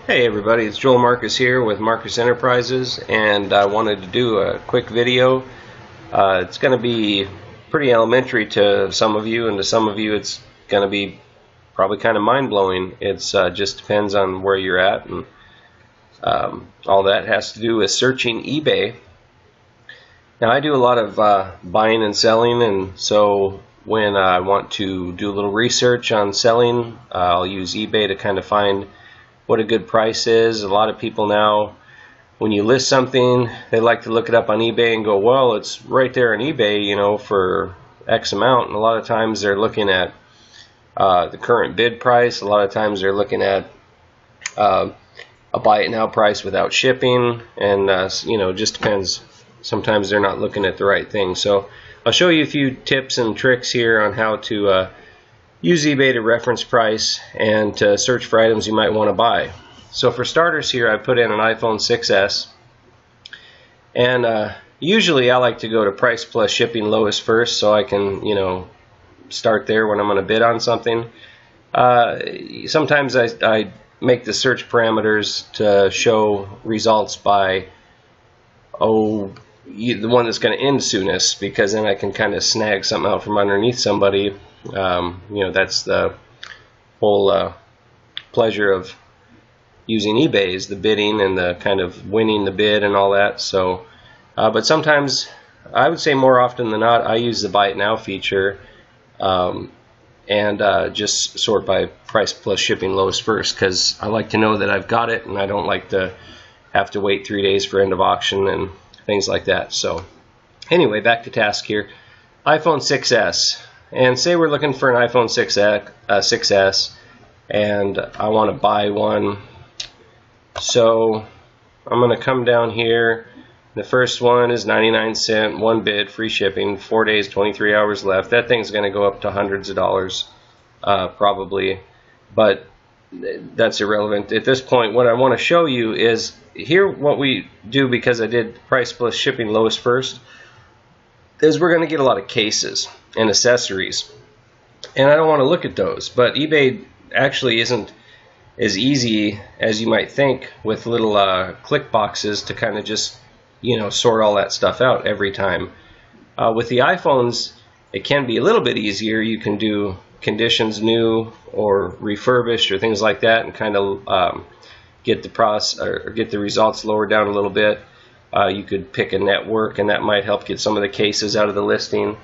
Hey everybody, it's Joel Marcus here with Marcus Enterprises, and I wanted to do a quick video. It's going to be pretty elementary to some of you, and to some of you it's going to be probably kind of mind-blowing. It's just depends on where you're at, and all that has to do with searching eBay. Now I do a lot of buying and selling, and so when I want to do a little research on selling, I'll use eBay to kind of find what a good price is. A lot of people now, when you list something, they like to look it up on eBay and go, well, it's right there on eBay, you know, for X amount. And a lot of times they're looking at the current bid price. A lot of times they're looking at a buy it now price without shipping, and you know, it just depends. Sometimes they're not looking at the right thing. So I'll show you a few tips and tricks here on how to use eBay to reference price and to search for items you might want to buy. So for starters here, I put in an iPhone 6s, and usually I like to go to price plus shipping lowest first, so I can, you know, start there when I'm going to bid on something. Sometimes I make the search parameters to show results by the one that's going to end soonest, because then I can kind of snag something out from underneath somebody. You know, that's the whole pleasure of using eBay, is the bidding and the kind of winning the bid and all that. So, but sometimes, I would say more often than not, I use the buy it now feature and just sort by price plus shipping lowest first, because I like to know that I've got it and I don't like to have to wait 3 days for end of auction and things like that. So anyway, back to task here. iPhone 6s. And say we're looking for an iPhone 6s, and I want to buy one. So I'm going to come down here. The first one is 99 cents, one bid, free shipping, 4 days, 23 hours left. That thing's going to go up to hundreds of dollars probably, but that's irrelevant. At this point, what I want to show you is here what we do, because I did price plus shipping lowest first, is we're going to get a lot of cases and accessories, and I don't want to look at those. But eBay actually isn't as easy as you might think with little click boxes to kind of just, you know, sort all that stuff out every time. With the iPhones, it can be a little bit easier. You can do conditions new or refurbished or things like that, and kind of get the results lowered down a little bit. You could pick a network, and that might help get some of the cases out of the listing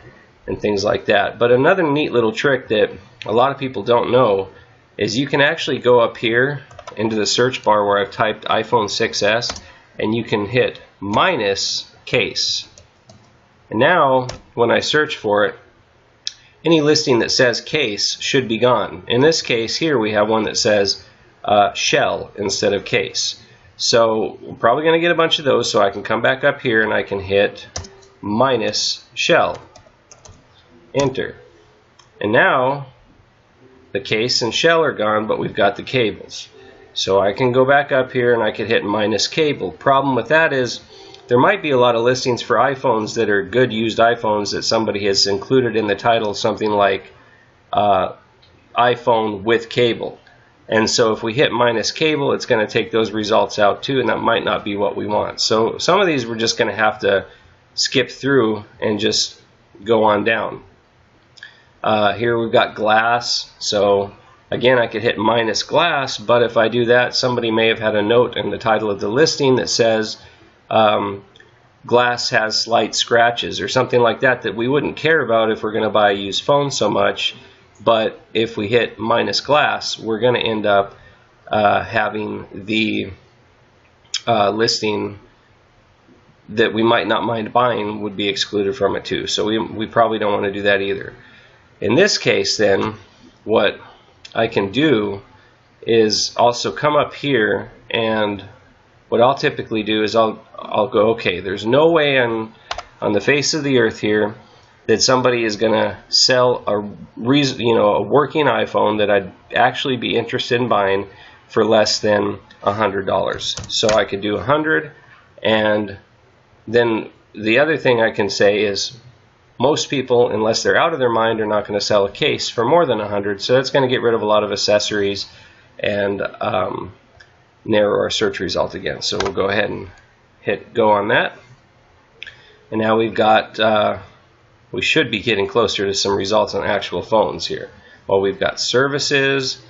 and things like that. But another neat little trick that a lot of people don't know is you can actually go up here into the search bar where I've typed iPhone 6s, and you can hit minus case. And now when I search for it, any listing that says case should be gone. In this case here, we have one that says shell instead of case. So we're probably going to get a bunch of those, so I can come back up here and I can hit minus shell. Enter. And now the case and shell are gone, but we've got the cables. So I can go back up here and I can hit minus cable. Problem with that is there might be a lot of listings for iPhones that are good used iPhones that somebody has included in the title, something like iPhone with cable. And so if we hit minus cable, it's going to take those results out too, and that might not be what we want. So some of these we're just going to have to skip through and just go on down. Here we've got glass. So again, I could hit minus glass, but if I do that, somebody may have had a note in the title of the listing that says glass has slight scratches or something like that, that we wouldn't care about if we're going to buy a used phone so much. But if we hit minus glass, we're going to end up having the listing that we might not mind buying would be excluded from it too. So we probably don't want to do that either. In this case then, what I can do is also come up here, and what I'll typically do is I'll go, okay, there's no way on the face of the earth here that somebody is going to sell a working iPhone that I'd actually be interested in buying for less than $100. So I could do 100, and then the other thing I can say is most people, unless they're out of their mind, are not going to sell a case for more than 100. So that's going to get rid of a lot of accessories and narrow our search result again. So we'll go ahead and hit go on that. And now we've got, we should be getting closer to some results on actual phones here. Well, we've got services,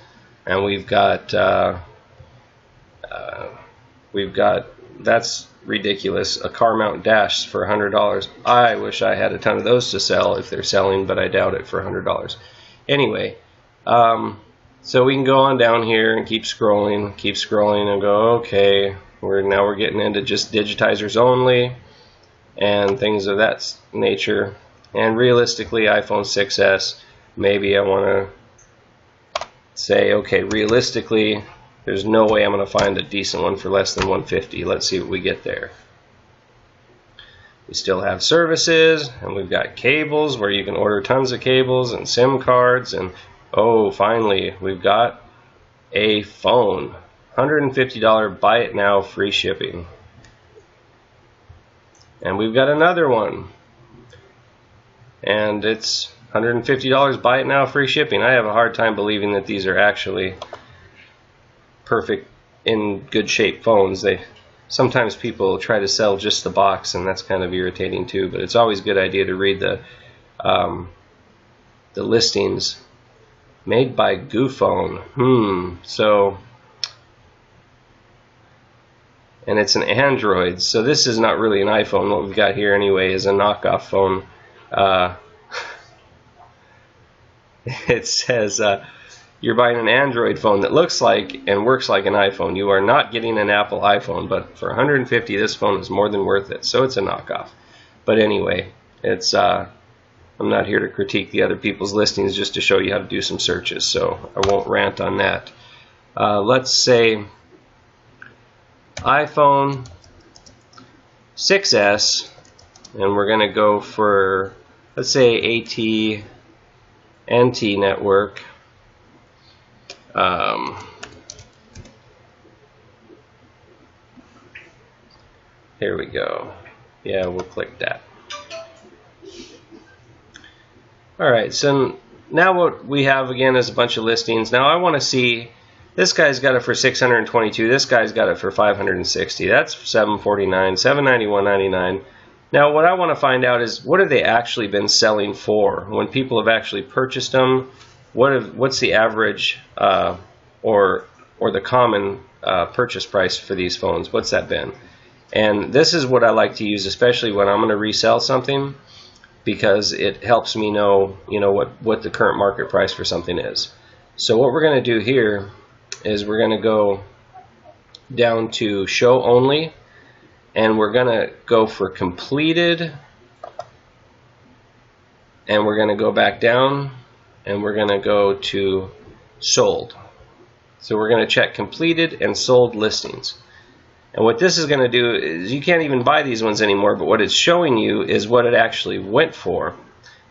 and we've got, that's ridiculous, a car mount dash for $100. I wish I had a ton of those to sell if they're selling, but I doubt it for $100. Anyway, so we can go on down here and keep scrolling and go, okay, now we're getting into just digitizers only and things of that nature. And realistically, iPhone 6s, maybe I want to say, okay, realistically, there's no way I'm going to find a decent one for less than $150. Let's see what we get there. We still have services, and we've got cables where you can order tons of cables and SIM cards, and oh, finally, we've got a phone. $150, buy it now, free shipping. And we've got another one. And it's $150, buy it now, free shipping. I have a hard time believing that these are actually perfect, in good shape phones. Sometimes people try to sell just the box, and that's kind of irritating too, but it's always a good idea to read the listings. Made by GooPhone. So, and it's an Android, so this is not really an iPhone. What we've got here anyway is a knockoff phone. It says you're buying an Android phone that looks like and works like an iPhone. You are not getting an Apple iPhone, but for $150, this phone is more than worth it. So it's a knockoff. But anyway, it's I'm not here to critique the other people's listings, just to show you how to do some searches. So I won't rant on that. Let's say iPhone 6s, and we're going to go for, let's say, AT&T network. Here we go. Yeah, we'll click that. Alright, so now what we have again is a bunch of listings. Now I want to see, this guy's got it for $622, this guy's got it for $560. That's $749, $791.99. Now what I want to find out is, what have they actually been selling for? When people have actually purchased them, what's the average or the common purchase price for these phones? What's that been? And this is what I like to use, especially when I'm going to resell something, because it helps me know, what the current market price for something is. So what we're going to do here is we're going to go down to show only, and we're going to go for completed, and we're going to go back down, and we're going to go to sold. So we're going to check completed and sold listings. And what this is going to do is, you can't even buy these ones anymore, but what it's showing you is what it actually went for.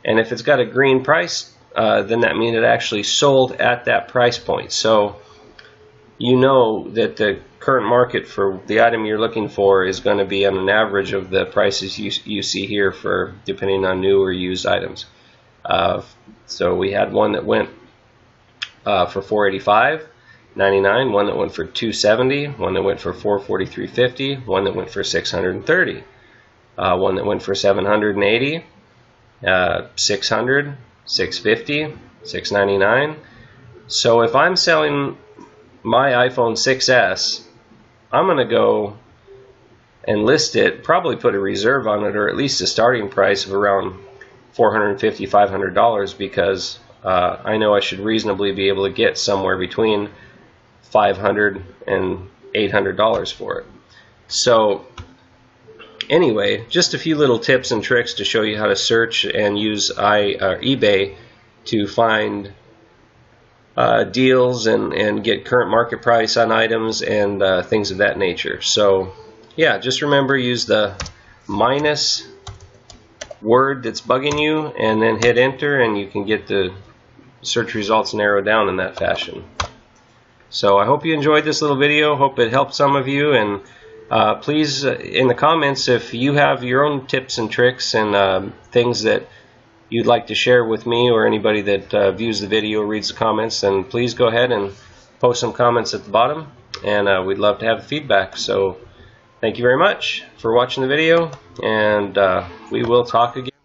And if it's got a green price, then that means it actually sold at that price point. So you know that the current market for the item you're looking for is going to be on an average of the prices you see here, for depending on new or used items. So we had one that went for $485.99, one that went for $270, one that went for $443.50, one that went for $630, one that went for $780, $600, $650, $699. So if I'm selling my iPhone 6s, I'm going to go and list it, probably put a reserve on it, or at least a starting price of around $450, $500, because I know I should reasonably be able to get somewhere between $500 and $800 for it. So anyway, just a few little tips and tricks to show you how to search and use eBay to find deals and get current market price on items and things of that nature. So yeah, just remember, use the minus word that's bugging you and then hit enter, and you can get the search results narrowed down in that fashion. So I hope you enjoyed this little video. Hope it helped some of you, and please in the comments, if you have your own tips and tricks and things that you'd like to share with me or anybody that views the video, reads the comments, then please go ahead and post some comments at the bottom, and we'd love to have feedback. So thank you very much for watching the video, and we will talk again.